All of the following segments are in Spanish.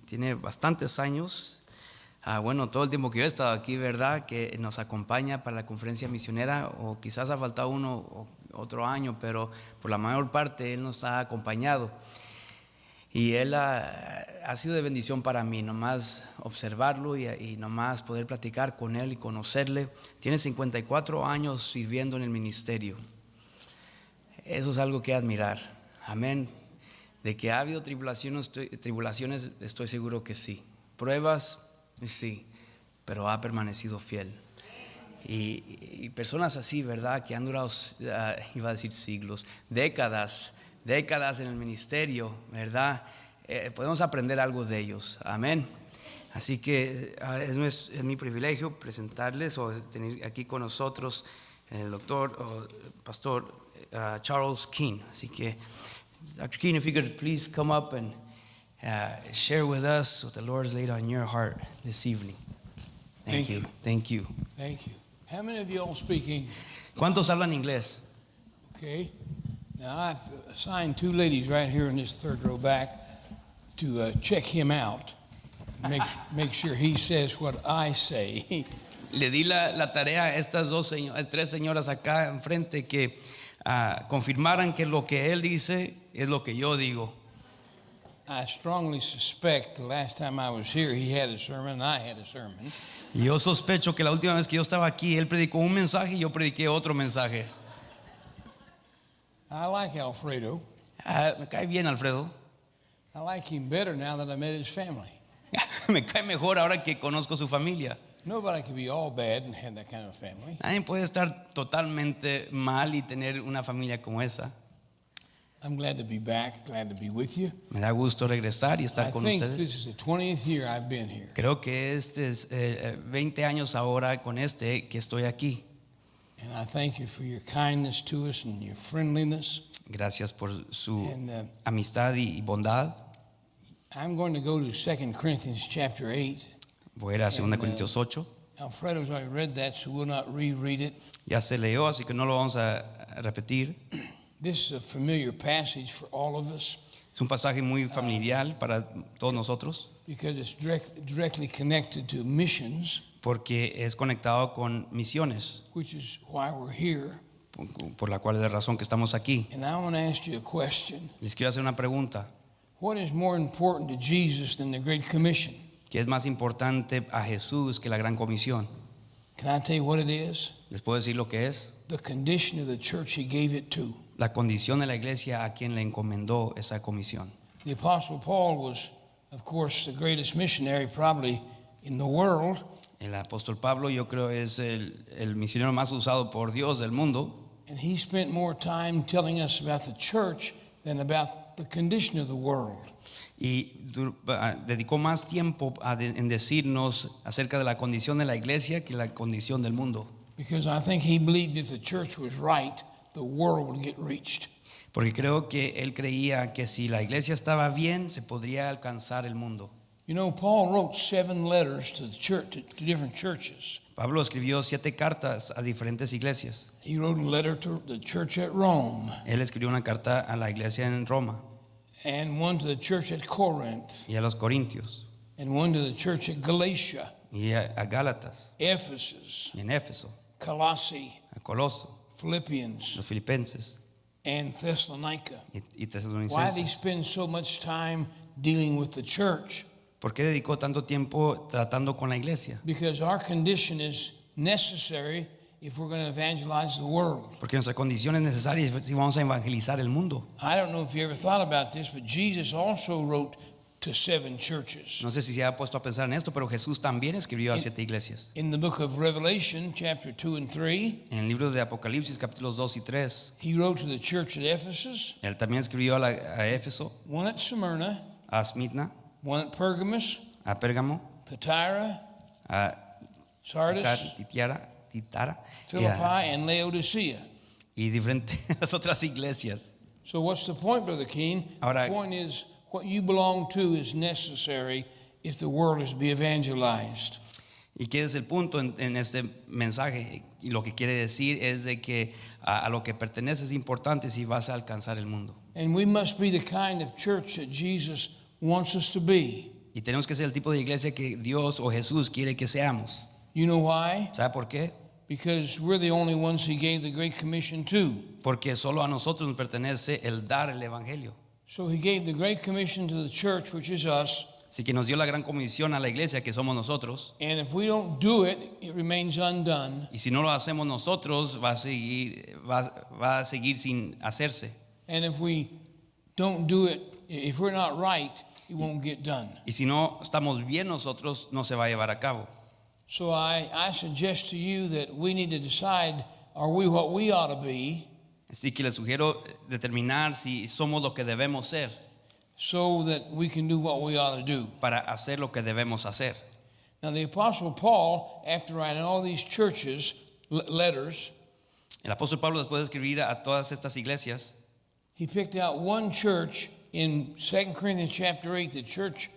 tiene bastantes años. Bueno, todo el tiempo que yo he estado aquí, ¿verdad? Que nos acompaña para la conferencia misionera, o quizás ha faltado uno o otro año, pero por la mayor parte Él nos ha acompañado. Y Él ha sido de bendición para mí, nomás observarlo y nomás poder platicar con Él y conocerle. Tiene 54 años sirviendo en el ministerio. Eso es algo que admirar. Amén. De que ha habido tribulaciones, estoy seguro que sí. Pruebas, sí, pero ha permanecido fiel. Y personas así, ¿verdad? Que han durado, iba a decir siglos, décadas en el ministerio, ¿verdad? Podemos aprender algo de ellos. Amén. Así que es mi privilegio presentarles o tener aquí con nosotros el doctor o pastor Charles King. Así que, Dr. King, if you could please come up and share with us what the Lord has laid on your heart this evening. Thank you. Thank you. Thank you. How many of you all speak English? ¿Cuántos hablan inglés? Okay. Now, I've assigned two ladies right here in this third row back to check him out, make sure he says what I say. Le di la tarea a estas tres señoras acá enfrente que confirmaran que lo que él dice es lo que yo digo. I strongly suspect the last time I was here, he had a sermon and I had a sermon. Y yo sospecho que la última vez que yo estaba aquí, él predicó un mensaje y yo prediqué otro mensaje. I like Alfredo. Me cae bien Alfredo. I like him better now that I met his family. Me cae mejor ahora que conozco su familia. Nobody can be all bad and have that kind of family. Nadie puede estar totalmente mal y tener una familia como esa. I'm glad to be back, glad to be with you. Me da gusto regresar y estar con ustedes. I think this is the 20th year I've been here. Creo que este es 20 años ahora con que estoy aquí. And I thank you for your kindness to us and your friendliness. Gracias por su amistad y bondad. I'm going to go to 2 Corinthians chapter 8. Voy a ir a 2 Corintios 8. Alfredo's already read that, so we'll not reread it. Ya se leyó, así que no lo vamos a repetir. This is a familiar passage for all of us. Es un pasaje muy familiar para todos nosotros. Because it's directly connected to missions. Porque es conectado con misiones. Which is why we're here. Por la cual es la razón que estamos aquí. And I want to ask you a question. Les quiero hacer una pregunta. What is more important to Jesus than the Great Commission? ¿Qué es más importante a Jesús que la Gran Comisión? Can I tell you what it is? ¿Les puedo decir lo que es? The condition of the church he gave it to. La condición de la iglesia a quien le encomendó esa comisión. The Apostle Paul was, of course, the greatest missionary probably in the world. El apóstol Pablo, yo creo, es el misionero más usado por Dios del mundo. And he spent more time telling us about the church than about the condition of the world. Y dedicó más tiempo en decirnos acerca de la condición de la iglesia que la condición del mundo. Because I think he believed if the church was right, the world would get reached. Porque creo que él creía que si la iglesia estaba bien, se podría alcanzar el mundo. You know, Paul wrote 7 letters to the church, to different churches. Pablo escribió 7 cartas a diferentes iglesias. He wrote a letter to the church at Rome. Él escribió una carta a la iglesia en Roma. And one to the church at Corinth. Y a los Corintios. And one to the church at Galatia. Y a Gálatas. Ephesus. Y en Éfeso. Colossae. A Coloso. Philippians. Los Filipenses. And Thessalonica. Y Tesalonicenses. Why did he spend so much time dealing with the church? ¿Por qué dedicó tanto tiempo tratando con la iglesia? Because our condition is necessary if we're going to evangelize the world. Porque nuestra condición es necesaria si vamos a evangelizar el mundo. I don't know if you ever thought about this, but Jesus also wrote to 7 churches. No sé si se ha puesto a pensar en esto, pero Jesús también escribió a 7 iglesias. In the book of Revelation, chapter 2 and 3, En el libro de Apocalipsis, capítulos 2 y 3, he wrote to the church at Ephesus, él también escribió a Éfeso, one at Smyrna, a Smirna, one at Pergamos, a Pérgamo, Thyatira, a Sardis, Titara Philippi, and Laodicea. y diferentes otras iglesias. So what's the point, Brother King? Ahora, the point is what you belong to is necessary if the world is to be evangelized. ¿Y qué es el punto en este mensaje? Y lo que quiere decir es de que a lo que pertenece es importante si vas a alcanzar el mundo. And we must be the kind of church that Jesus wants us to be. Y tenemos que ser el tipo de iglesia que Dios o Jesús quiere que seamos. You know why? ¿Sabe por qué? Because we're the only ones He gave the Great Commission to. Porque solo a nosotros nos pertenece el dar el evangelio. So He gave the Great Commission to the church, which is us. Así que nos dio la gran comisión a la iglesia que somos nosotros. And if we don't do it, it remains undone. Y si no lo hacemos nosotros, va a seguir sin hacerse. And if we don't do it, if we're not right, it won't get done. Y si no estamos bien nosotros, no se va a llevar a cabo. So I suggest to you that we need to decide, are we what we ought to be? Así que les sugiero determinar si somos lo que debemos ser So that we can do what we ought to do. para hacer lo que debemos hacer. Now the Apostle Paul, after writing all these churches letters, El apóstol Pablo, después de escribir a todas estas iglesias, he picked out one church in 2 Corinthians chapter 8, the church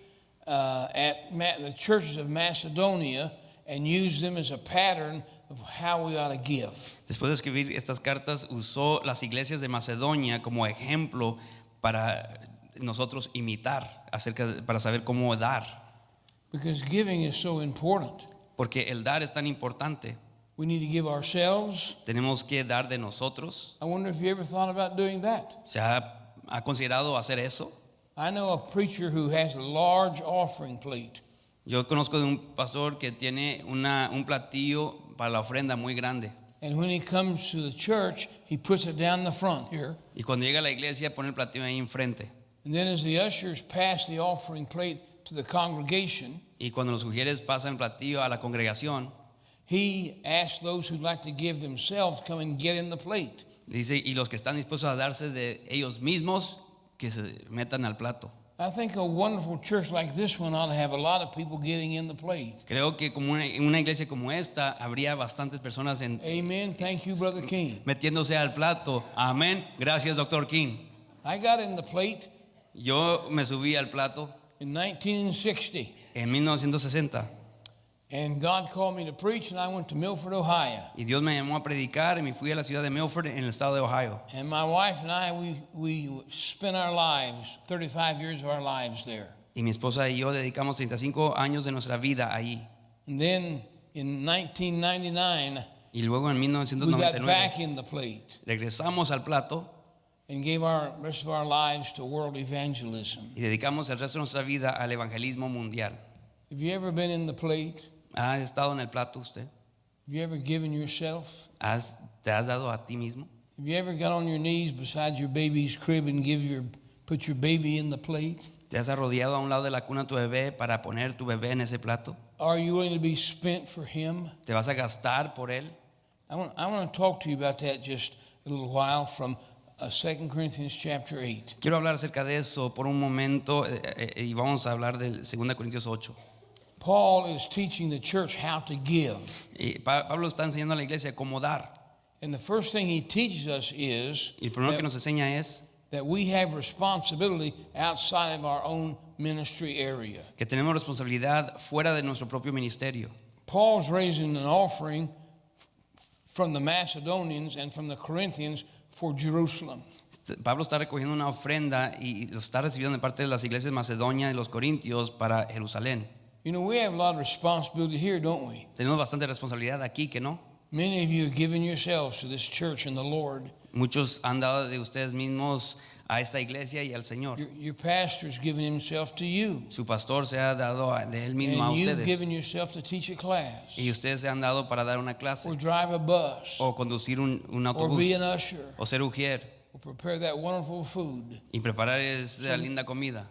the churches of Macedonia, and used them as a pattern of how we ought to give. después de escribir estas cartas, usó las iglesias de Macedonia como ejemplo para nosotros imitar, para saber cómo dar. Because giving is so important. Porque el dar es tan importante. We need to give ourselves. Tenemos que dar de nosotros. I wonder if you ever thought about doing that. ¿Se ha considerado hacer eso? I know a preacher who has a large offering plate. Yo conozco de un pastor que tiene un platillo para la ofrenda muy grande. And when he comes to the church, he puts it down the front here. Y cuando llega a la iglesia pone el platillo ahí enfrente. And then as the ushers pass the offering plate to the congregation, Y cuando los sugieres pasan el platillo a la congregación, he asks those who'd like to give themselves come and get in the plate. dice, y los que están dispuestos a darse de ellos mismos, que se metan al plato. I think a wonderful church like this one ought to have a lot of people getting in the plate. Creo que como una iglesia como esta, habría bastantes personas Amen. Thank you, Brother King. metiéndose al plato. Amén. Gracias, Dr. King. I got in the plate Yo me subí al plato in 1960, en 1960 and God called me to preach, and I went to Milford, Ohio. y Dios me llamó a predicar y me fui a la ciudad de Milford en el estado de Ohio. And my wife and I, we spent our lives, 35 years of our lives there. Y mi esposa y yo dedicamos 35 años de nuestra vida ahí. And then in 1999, Y luego en we got 1999 back in the plate regresamos al plato and gave our rest of our lives to world evangelism. y dedicamos el resto de nuestra vida al evangelismo mundial. Have you ever been in the plate? ¿Ha estado en el plato usted? Have you ever given yourself? ¿Te has dado a ti mismo? Have you ever got on your knees beside your baby's crib and put your baby in the plate? ¿Te has arrodillado a un lado de la cuna a tu bebé para poner tu bebé en ese plato? Are you willing to be spent for him? ¿Te vas a gastar por él? I want to talk to you about that just a little while from 2 Corinthians chapter 8. Quiero hablar acerca de eso por un momento y vamos a hablar del 2 Corintios 8. Paul is teaching the church how to give. Y Pablo está enseñando a la iglesia cómo dar. And the first thing he teaches us is Y el primero que nos enseña es that we have responsibility outside of our own ministry area. que tenemos responsabilidad fuera de nuestro propio ministerio. Paul's raising an offering from the Macedonians and from the Corinthians for Jerusalem. Pablo está recogiendo una ofrenda y lo está recibiendo de parte de las iglesias de Macedonia y los Corintios para Jerusalén. You know, we have a lot of responsibility here, don't we? Tenemos bastante responsabilidad aquí, ¿que no? Many of you have given yourselves to this church and the Lord. Muchos han dado de ustedes mismos a esta iglesia y al Señor. Your pastor's given himself to you. Su pastor se ha dado de él mismo a And you've ustedes. given yourself to teach a class, Y ustedes se han dado para dar una or clase drive a bus, o conducir un or autobús be an usher, o ser ujier or prepare that wonderful food, y preparar esa linda comida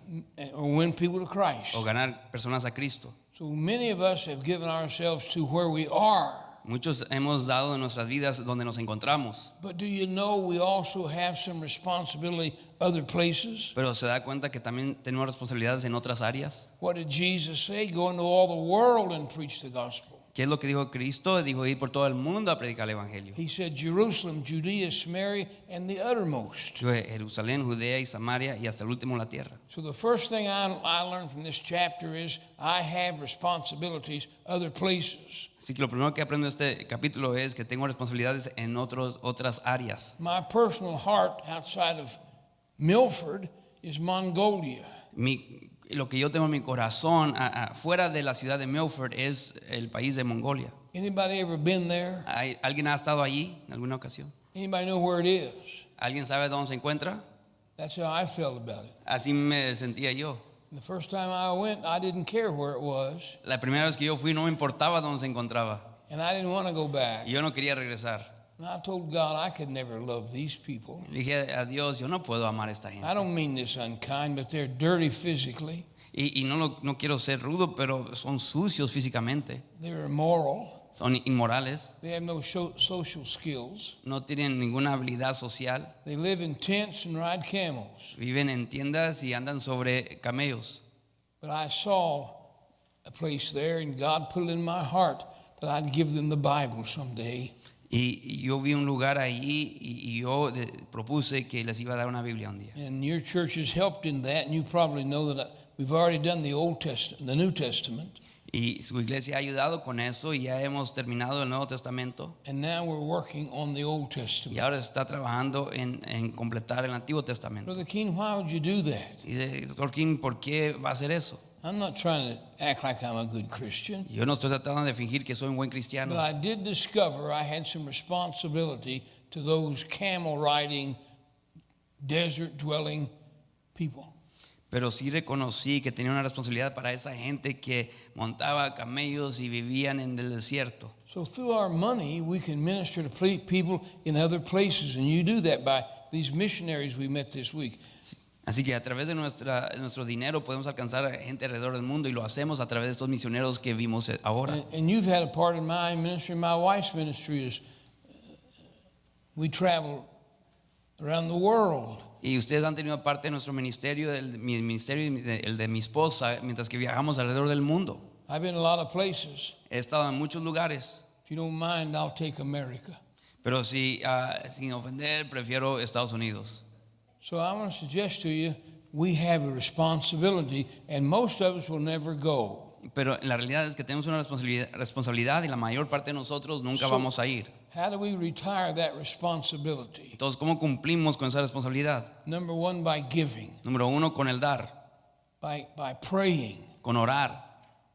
or win people to Christ. o ganar personas a Cristo. So many of us have given ourselves to where we are. Muchos hemos dado en nuestras vidas donde nos encontramos, But do you know we also have some responsibility other places? pero se da cuenta que también tenemos responsabilidades en otras áreas. What did Jesus say? Go into all the world and preach the gospel. ¿Qué es lo que dijo Cristo? Dijo ir por todo el mundo a predicar el evangelio. He said Jerusalem, Judea, Samaria, and the uttermost. Jerusalén, Judea y Samaria y hasta el último la tierra. So the first thing I learned from this chapter is I have responsibilities other places. Así que lo primero que aprendo de este capítulo es que tengo responsabilidades en otras áreas. My personal heart outside of Milford is Mongolia. lo que yo tengo en mi corazón fuera de la ciudad de Milford es el país de Mongolia. Anybody ever been there? ¿Alguien ha estado allí en alguna ocasión? Anybody know where it is? ¿Alguien sabe dónde se encuentra? That's how I felt about it. Así me sentía yo. The first time I went, I didn't care where it was, La primera vez que yo fui no me importaba dónde se encontraba and I didn't want to go back. y yo no quería regresar. And I told God I could never love these people. Le dije a Dios, yo no puedo amar a esta gente. I don't mean this unkind, but they're dirty physically. Y no quiero ser rudo, pero son sucios físicamente, They're immoral. son inmorales, They have no social skills. no tienen ninguna habilidad social, They live in tents and ride camels. viven en tiendas y andan sobre camellos. But I saw a place there, and God put it in my heart that I'd give them the Bible someday. Y yo vi un lugar ahí y yo propuse que les iba a dar una Biblia un día. And your church has helped in that, and you probably know that we've already done the Old Testament, the New Testament, Y su iglesia ha ayudado con eso y ya hemos terminado el Nuevo Testamento and now we're working on the Old y Testament. ahora está trabajando en completar el Antiguo Testamento. Brother King, why would you do that? Y dice, Dr. King, ¿por qué va a hacer eso? I'm not trying to act like I'm a good Christian, Yo no estoy tratando de fingir que soy un buen but cristiano, I did discover I had some responsibility to those camel riding, desert dwelling people. pero sí reconocí que tenía una responsabilidad para esa gente que montaba camellos y vivían en el desierto. So through our money, we can minister to people in other places, and you do that by these missionaries we met this week. Así que a través de nuestro dinero podemos alcanzar a gente alrededor del mundo y lo hacemos a través de estos misioneros que vimos ahora. And you've had a part in my ministry. My wife's ministry is we travel around the world. Y ustedes han tenido parte de nuestro ministerio, mi ministerio y el de mi esposa, mientras que viajamos alrededor del mundo. I've been a lot of places. He estado en muchos lugares, If you don't mind, I'll take America. pero sin ofender, prefiero Estados Unidos. So I want to suggest to you, we have a responsibility, and most of us will never go. Pero la realidad es que tenemos una responsabilidad y la mayor parte de nosotros nunca vamos a ir. How do we retire that responsibility? Entonces, ¿cómo cumplimos con esa responsabilidad? Number one, by giving, Número uno, con el dar, by praying, con orar,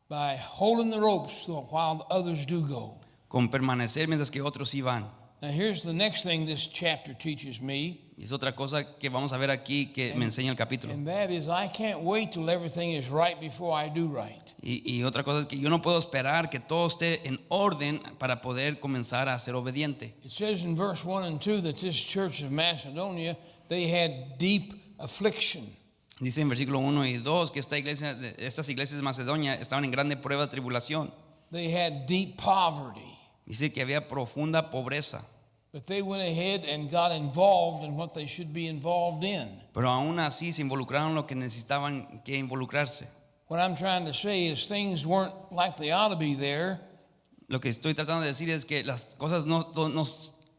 by holding the ropes while others do go. con permanecer mientras que otros sí van. Now, here's the next thing this chapter teaches me, Y es otra cosa que vamos a ver aquí que me enseña el capítulo. and that is I can't wait till everything is right before I do right. Y otra cosa es que yo no puedo esperar que todo esté en orden para poder comenzar a ser obediente. It says in verse 1 and 2 that this church of Macedonia, they had deep affliction. Dice en versículo 1 y 2 que estas iglesias de Macedonia estaban en grande prueba de tribulación. They had deep poverty. Dice que había profunda pobreza. But they went ahead and got involved in what they should be involved in. Pero aún así se involucraron en lo que necesitaban que involucrarse. What I'm trying to say is things weren't like they ought to be there. Lo que estoy tratando de decir es que las cosas no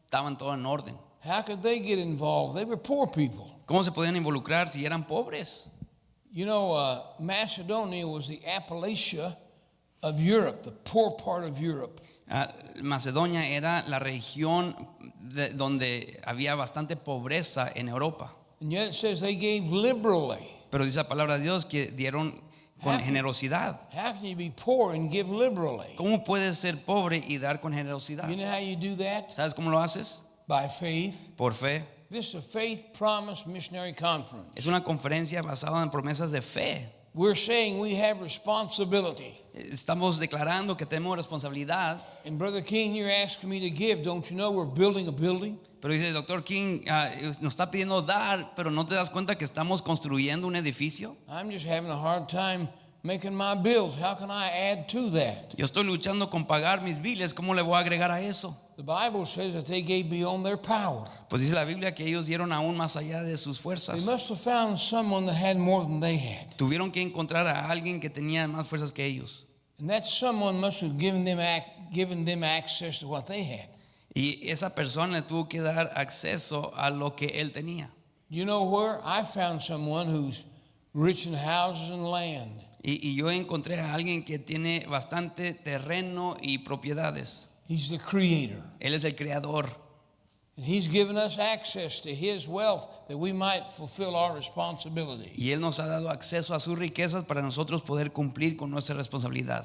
estaban todo en orden. How could they get involved? They were poor people. ¿Cómo se podían involucrar si eran pobres? You know, Macedonia was the Appalachia of Europe, the poor part of Europe. Macedonia era la región donde había bastante pobreza en Europa. And yet it says they gave liberally. Pero dice la palabra de Dios que dieron con generosidad. How can you be poor and give liberally? ¿Cómo puedes ser pobre y dar con generosidad? You know how you do that? ¿Sabes cómo lo haces? By faith. Por fe. This is a faith promise missionary conference. Es una conferencia basada en promesas de fe. We're saying we have responsibility. Estamos declarando que tenemos responsabilidad. And Brother King, you're asking me to give. Don't you know we're building a building? Pero dice, Dr. King, nos está pidiendo dar, pero ¿no te das cuenta que estamos construyendo un edificio? I'm just having a hard time making my bills. How can I add to that? Yo estoy luchando con pagar mis biles, ¿cómo le voy a agregar a eso? The Bible says that they gave beyond their power. Pues dice la Biblia que ellos dieron aún más allá de sus They fuerzas. must have found someone that had more than they had. Tuvieron que encontrar a alguien que tenía más fuerzas que ellos. And that someone must have given them access to what they had. Y esa persona le tuvo que dar acceso a lo que él tenía. You know where? I found someone who's rich in houses and land. Y yo encontré a alguien que tiene bastante terreno y propiedades. He's the creator. Él es el creador. And He's given us access to His wealth that we might fulfill our responsibility. Y Él nos ha dado acceso a sus riquezas para nosotros poder cumplir con nuestra responsabilidad.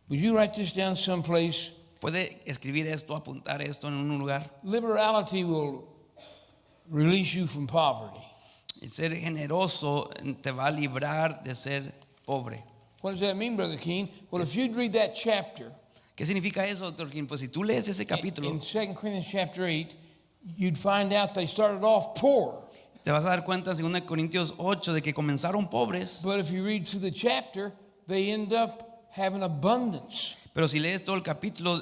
Would you write this down someplace? Puede escribir esto, apuntar esto en un lugar. Liberality will release you from poverty. El ser generoso te va a librar de ser pobre. What does that mean, Brother Keene? Well, if you'd read that chapter ¿Qué significa eso, doctor Kim? Pues si tú lees ese capítulo, in 2 Corinthians chapter 8, you'd find out they started off poor. te vas a dar cuenta en 2 Corintios 8 de que comenzaron pobres, But if you read through the chapter, they end up having abundance. pero si lees todo el capítulo,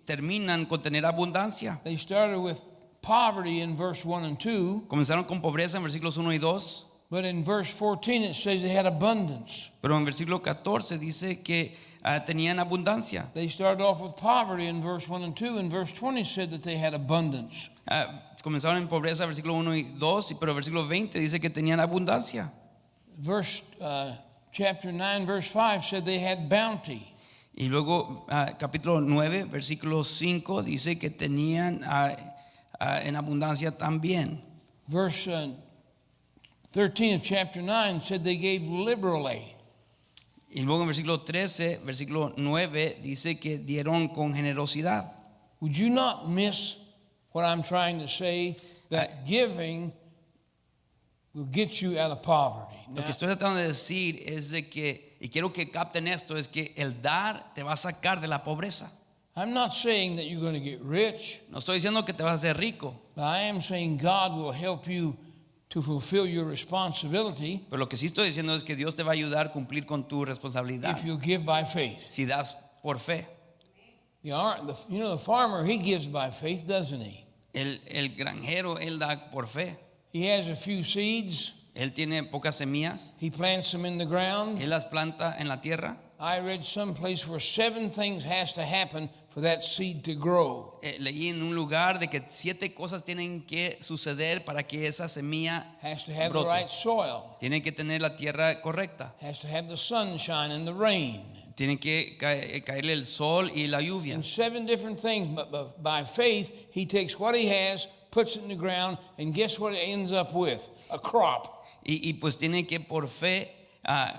terminan con tener abundancia. They started with poverty in verse 1 and 2, Comenzaron con pobreza en versículos 1 y 2, but in verse 14 it says they had abundance. pero en versículo 14 dice que tenían abundancia. They started off with poverty in verse 1 and 2, and verse 20 said that they had abundance. Comenzaron en pobreza, versículo 1 y 2, pero versículo 20 dice que tenían abundancia. Chapter 9, verse 5 said they had bounty. Y luego capítulo 9, versículo 5 dice que tenían en abundancia también. Verse 13 of chapter 9 said they gave liberally. Y luego en versículo 13, versículo 9 dice que dieron con generosidad. Would you not miss what I'm trying to say? That giving will get you out of poverty. Lo que estoy tratando de decir es de que, y quiero que capten esto, es que el dar te va a sacar de la pobreza. I'm not saying that you're going to get rich, No estoy diciendo que te vas a hacer rico, but I am saying God will help you to fulfill your responsibility pero lo que sí estoy diciendo es que Dios te va a ayudar a cumplir con tu responsabilidad if you give by faith. si das por fe. The farmer, he gives by faith, doesn't he? El granjero, él da por fe. He has a few seeds. Él tiene pocas semillas, He plants them in the ground. él las planta en la tierra. I read someplace where 7 things has to happen for that seed to grow. Leí en un lugar de que 7 cosas tienen que suceder para que esa semilla Has to have brote. the right soil. Tiene que tener la tierra correcta. Has to have the sunshine and the rain. Tiene que caerle el sol y la lluvia. And 7 different things. But by faith, he takes what he has, puts it in the ground, and guess what it ends up with? A crop. Y pues tiene que por fe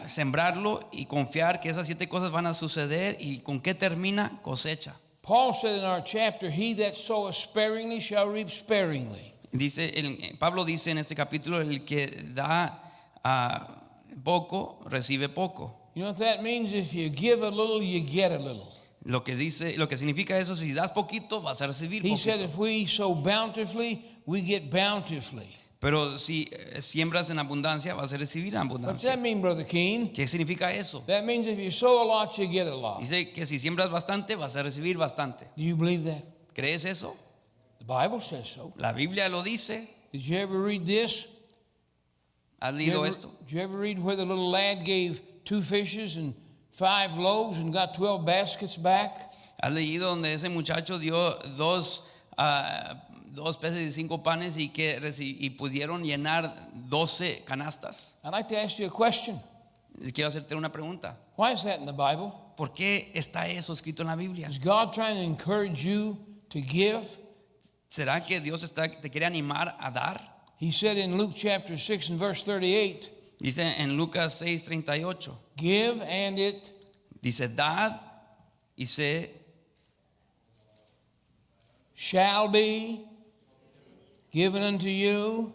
sembrarlo y confiar que esas 7 cosas van a suceder. ¿Y con qué termina? Cosecha. Paul said in our chapter, he that soweth sparingly shall reap sparingly. Pablo dice en este capítulo, el que da poco, recibe poco. You know what that means? If you give a little, you get a little. Lo que significa eso, si das poquito, vas a recibir He poquito. said if we sow bountifully, we get bountifully. Pero si siembras en abundancia, vas a recibir What's abundancia. that mean, Brother Keene? ¿Qué significa eso? That means if you sow a lot, you get a lot. Dice que si siembras bastante, vas a recibir bastante. Do you believe that? ¿Crees eso? The Bible says so. La Biblia lo dice. Did you ever read this? ¿Has leído esto? Did you ever read where the little lad gave 2 fishes and 5 loaves and got 12 baskets back? ¿Has leído donde ese muchacho dio dos peces y 5 panes y pudieron llenar 12 canastas? I'd like to ask you a question. Quiero hacerte una pregunta. Why is that in the Bible? ¿Por qué está eso escrito en la Biblia? Is God trying to encourage you to give? ¿Será que Dios te quiere animar a dar? He said in Luke chapter 6 and verse 38, Dice en Lucas 6:38. give and it Dice, dad y se shall be given unto you,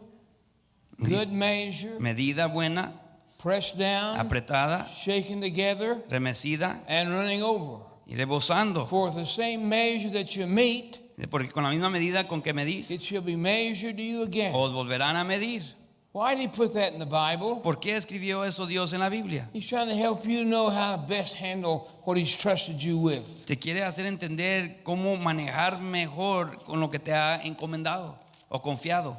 good measure, medida buena, pressed down, apretada, shaken together, remecida and running over. y rebosando. For the same measure that you meet, Porque con la misma medida con que medís, it shall be measured to you again. os volverán a medir. Why did he put that in the Bible? ¿Por qué escribió eso Dios en la Biblia? He's trying to help you know how to best handle what he's trusted you with. Te quiere hacer entender cómo manejar mejor con lo que te ha encomendado o confiado.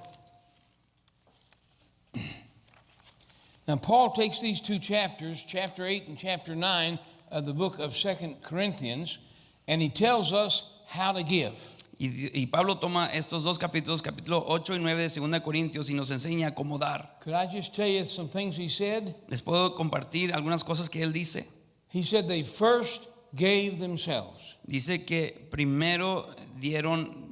Now, Paul takes these 2 chapters, chapter 8 and chapter 9 of the book of 2 Corinthians, and he tells us how to give. Y Pablo toma estos 2 capítulos, capítulo 8 y 9 de 2 Corintios, y nos enseña cómo dar. Could I just tell you some things he said? Les puedo compartir algunas cosas que él dice. He said they first gave themselves. Dice que primero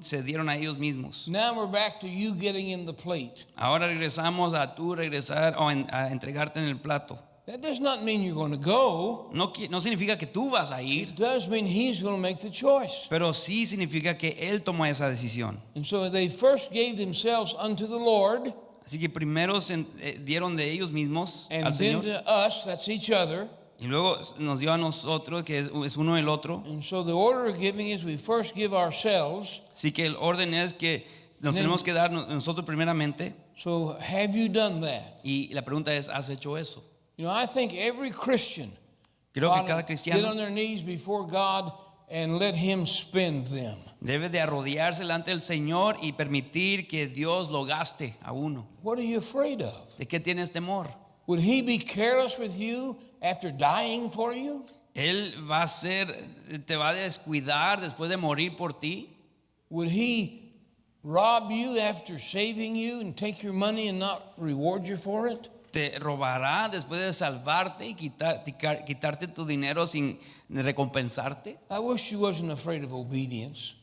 se dieron a ellos mismos. Now we're back to you getting in the plate. Ahora regresamos a tú regresar o a entregarte en el plato. That does not mean you're going to go. No significa que tú vas a ir, It does mean he's going to make the choice. pero sí significa que él tomó esa decisión. And so they first gave themselves unto the Lord, Así que primero se dieron de ellos mismos and al then Señor, to us, that's each other. y luego nos dio a nosotros, que es uno el otro. And so the order of giving is we first give ourselves. Así que el orden es que nos Then- tenemos que dar nosotros primeramente. So have you done that? Y la pregunta es, ¿has hecho eso? You know, I think every Christian Creo que ought cada to get cristiano on their knees before God and let him spend them. debe de arrodillarse delante del Señor y permitir que Dios lo gaste a uno. What are you afraid of? ¿De qué tienes temor? Would he be careless with you after dying for you? Él te va a descuidar después de morir por ti. Would he rob you after saving you and take your money and not reward you for it? Te robará después de salvarte y quitarte tu dinero sin recompensarte. I wish you wasn't afraid of obedience.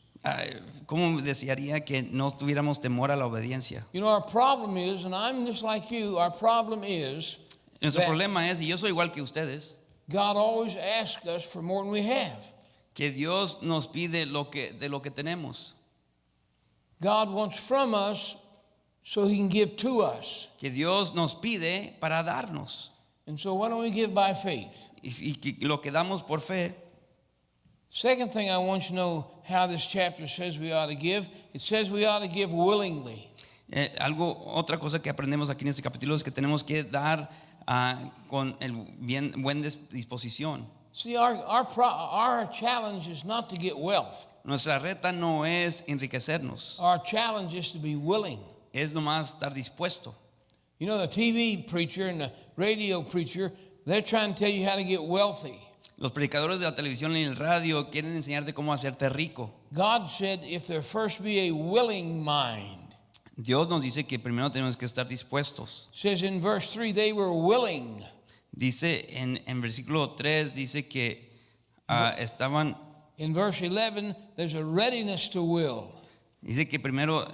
¿Cómo desearía que no tuviéramos temor a la obediencia? You know, our problem is, and I'm just like you, our problem is Nuestro that problema es, y yo soy igual que ustedes, God always asks us for more than we have. que Dios nos pide de lo que tenemos. God wants from us so he can give to us. Que Dios nos pide para darnos. And so why don't we give by faith? Y que lo que damos por fe. Second thing I want you to know how this chapter says we ought to give. It says we ought to give willingly. Otra cosa que aprendemos aquí en este capítulo es que tenemos que dar con buena disposición. See, our challenge is not to get wealth. Nuestra reta no es enriquecernos, Our challenge is to be willing. es nomás estar dispuesto. You know, the TV preacher and the radio preacher, they're trying to tell you how to get wealthy. Los predicadores de la televisión y el radio quieren enseñarte cómo hacerte rico. God said if there first be a willing mind. Dios nos dice que primero tenemos que estar dispuestos. It says in verse 3, they were willing. Dice en versículo 3, dice que estaban, In verse 11, there's a readiness to will. dice que primero,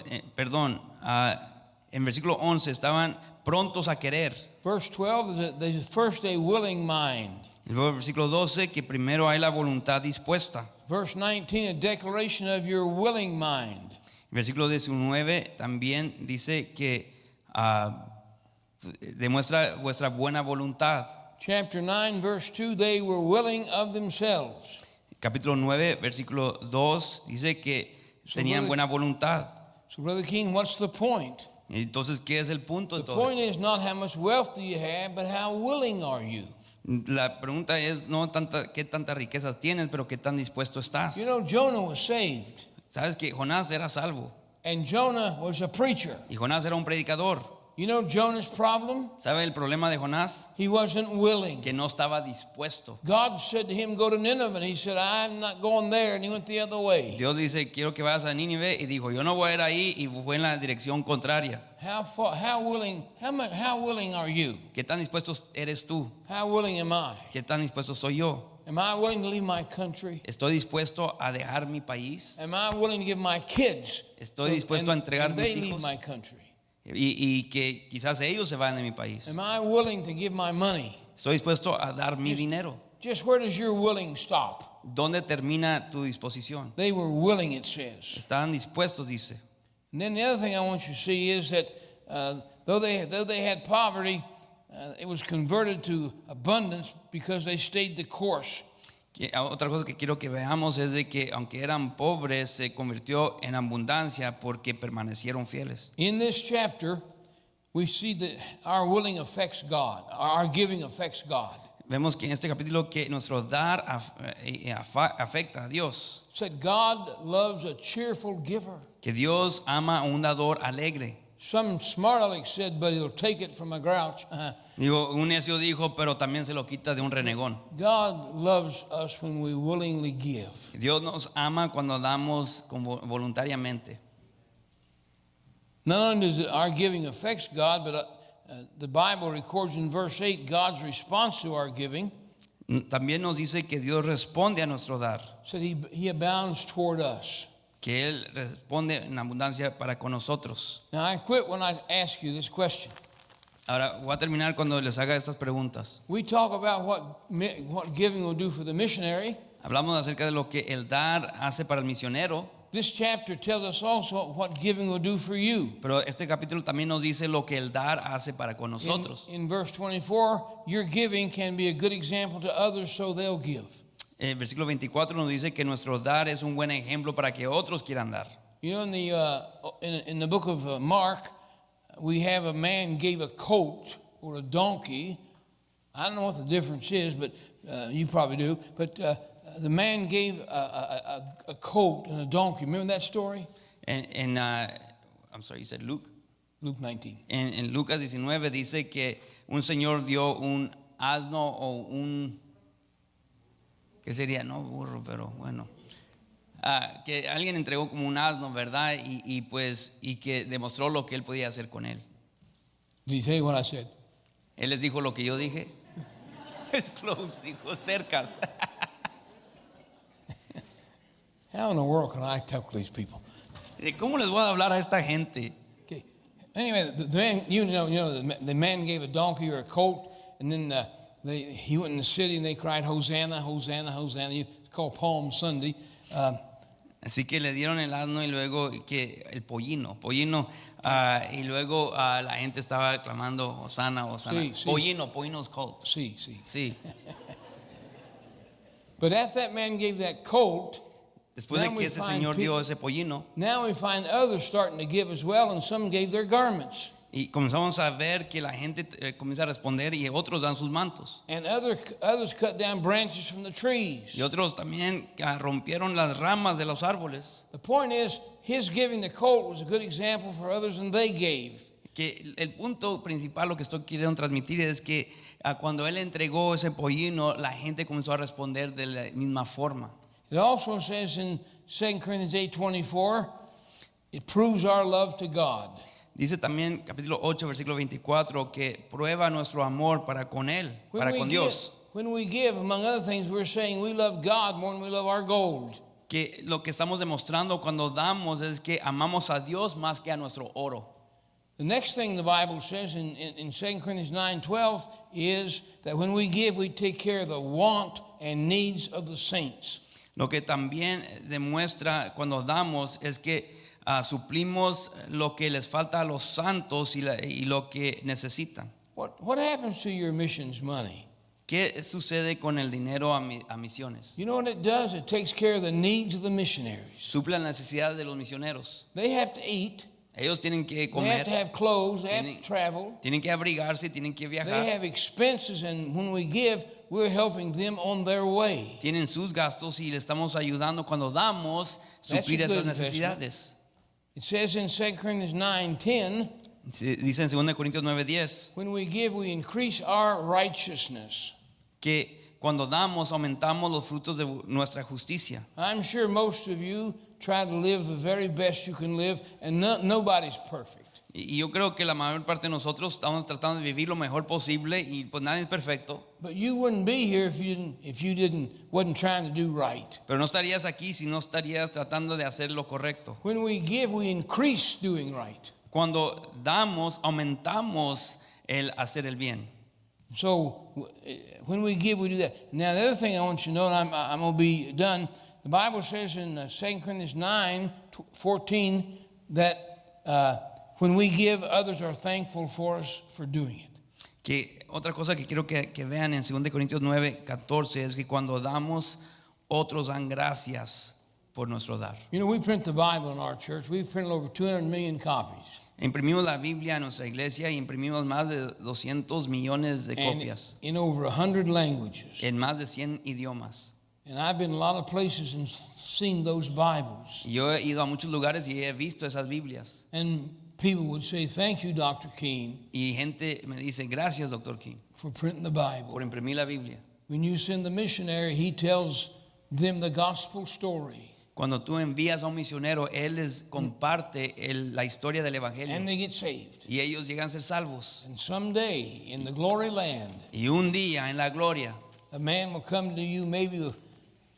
en versículo 11 estaban prontos a querer. Verse 12, there's first a willing mind. Y luego el versículo 12, que primero hay la voluntad dispuesta. Verse 19, a declaration of your willing mind. El versículo 19 también dice que demuestra vuestra buena voluntad. Chapter 9, verse 2, they were willing of themselves. Capítulo 9, versículo 2 dice que tenían buena voluntad. So, Brother King, what's the point? Entonces, ¿qué es el punto? The point Entonces, is not how much wealth do you have, but how willing are you? la pregunta es no qué tantas riquezas tienes, pero qué tan dispuesto estás. You know, Jonah was saved, Sabes que Jonás era salvo and Jonah was a preacher. y Jonás era un predicador. You know Jonah's problem? ¿Sabe el problema de Jonás? He wasn't willing. Que no estaba dispuesto. God said to him, go to Nineveh, and he said, I'm not going there, and he went the other way. Dios dice, quiero que vayas a Nínive, y dijo, yo no voy a ir ahí, y fue en la dirección contraria. How willing are you? ¿Qué tan dispuesto eres tú? How willing am I? ¿Qué tan dispuesto soy yo? Am I willing to leave my country? ¿Estoy dispuesto a dejar mi país? Am I willing to give my kids? ¿Estoy dispuesto a entregar and they mis leave hijos? my country? Y que quizás ellos se vayan de mi país. Am I willing to give my money? ¿Estoy dispuesto a dar mi dinero? Just where does your willing stop? ¿Dónde termina tu disposición? They were willing, it says. Estaban dispuestos, dice. And then the other thing I want you to see is that though they had poverty, it was converted to abundance because they stayed the course. Otra cosa que quiero que veamos es de que aunque eran pobres se convirtió en abundancia porque permanecieron fieles. In this chapter, we see that our willing affects God, our giving affects God. Vemos que en este capítulo que nuestro dar afecta a Dios. It said God loves a cheerful giver. Que Dios ama a un dador alegre. Some smart aleck said, but he'll take it from a grouch. Digo, un necio dijo, pero también se lo quita de un renegón. God loves us when we willingly give. Dios nos ama cuando damos voluntariamente. Not only does our giving affects God, but the Bible records in verse 8 God's response to our giving. También nos dice que Dios responde a nuestro dar, Said he abounds toward us. que Él responde en abundancia para con nosotros. Now, I quit when I ask you this question. Ahora voy a terminar cuando les haga estas preguntas. We talk about what giving will do for the missionary. Hablamos acerca de lo que el dar hace para el misionero, This chapter tells us also what giving will do for you. pero este capítulo también nos dice lo que el dar hace para con nosotros. In verse 24, your giving can be a good example to others so they'll give. El versículo 24 nos dice que nuestro dar es un buen ejemplo para que otros quieran dar. You know, in the book of Mark, we have a man gave a coat or a donkey. I don't know what the difference is, but you probably do. But the man gave a coat and a donkey. Remember that story? I'm sorry, you said Luke? Luke 19. En Lucas 19 dice que un señor dio un asno o un, ¿qué sería? No burro, pero bueno. Que alguien entregó como un asno, ¿verdad? Y que demostró lo que él podía hacer con él. Did he tell you what I said? Él les dijo lo que yo dije. Es close, dijo cercas. How in the world can I talk to these people? ¿Cómo les voy a hablar a esta gente? Okay. Anyway, the man, the man gave a donkey or a coat, and then he went in the city and they cried, Hosanna, Hosanna, Hosanna. It's called Palm Sunday. Así que le dieron el asno y luego que el pollino, y luego la gente estaba clamando Hosanna, Hosanna. Sí. Pollino's colt. Sí. But after that man gave that coat, Después de que ese señor dio ese pollino, now we find others starting to give as well, and some gave their garments. y comenzamos a ver que la gente comienza a responder y otros dan sus mantos. And others cut down branches from the trees. Y otros también rompieron las ramas de los árboles. The point is, his giving the coat was a good example for others, and they gave. Que el punto principal, lo que estoy queriendo transmitir es que cuando él entregó ese pollino, la gente comenzó a responder de la misma forma. It also says in 2 Corinthians 8:24, it proves our love to God. Dice también capítulo 8 versículo 24 que prueba nuestro amor para con él, para con Dios. When we give, among other things, we're saying we love God more than we love our gold. Que lo que estamos demostrando cuando damos es que amamos a Dios más que a nuestro oro. The next thing the Bible says in 2 Corinthians 9:12 is that when we give, we take care of the want and needs of the saints. Lo que también demuestra cuando damos es que suplimos lo que les falta a los santos y lo que necesitan. What happens to your missions money? ¿Qué sucede con el dinero a misiones? You know what it does? It takes care of the needs of the missionaries. Suple las necesidades de los misioneros. They have to eat. Ellos tienen que They have comer, to have clothes. They have to travel. tienen que abrigarse, tienen que They viajar. have expenses, and when we give, we're helping them on their way. Tienen sus gastos y le estamos ayudando cuando damos suplir That's a esas good necesidades. It says in 2 Corinthians 9:10, Dice en 2 Corintios 9:10 when we give, we increase our righteousness. que cuando damos aumentamos los frutos de nuestra justicia. I'm sure most of you try to live the very best you can live, and nobody's perfect. Y yo creo que la mayor parte de nosotros estamos tratando de vivir lo mejor posible y pues nadie es perfecto. But you wouldn't be here if you wasn't trying to do right. Pero no estarías aquí si no estarías tratando de hacer lo correcto. When we give, we increase doing right. Cuando damos, aumentamos el hacer el bien. So when we give, we do that. Now the other thing I want you to know, and I'm going to be done. The Bible says in 2 Corinthians 9:14 that when we give, others are thankful for us for doing it. Que otra cosa que quiero que vean en 2 Corintios 9:14 es que cuando damos, otros dan gracias por nuestro dar. You know, we print the Bible in our church. We've printed over 200 million copies. Imprimimos la Biblia en nuestra iglesia y imprimimos más de 200 millones de And copias in over 100 languages. en más de 100 idiomas. And I've been in a lot of places and seen those Bibles. Y yo he ido a muchos lugares y he visto esas Biblias. And people would say, thank you, Dr. King, Y gente me dice, gracias, Dr. King, for printing the Bible. por imprimir la Biblia. When you send the missionary, he tells them the gospel story. Cuando tú envías a un misionero, él les comparte la historia del evangelio. And they get saved. Y ellos llegan a ser salvos. And someday in the glory land, Y un día en la gloria, a man will come to you maybe with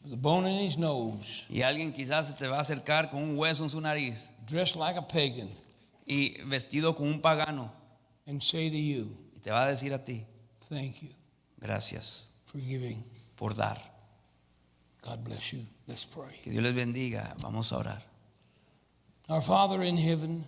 with a bone in his nose, y alguien quizás se te va a acercar con un hueso en su nariz dressed like a pagan, y vestido como un pagano and say to you, y te va a decir a ti, thank you gracias for giving. por dar. God bless you. Let's pray. Que Dios les bendiga. Vamos a orar. Our Father in heaven,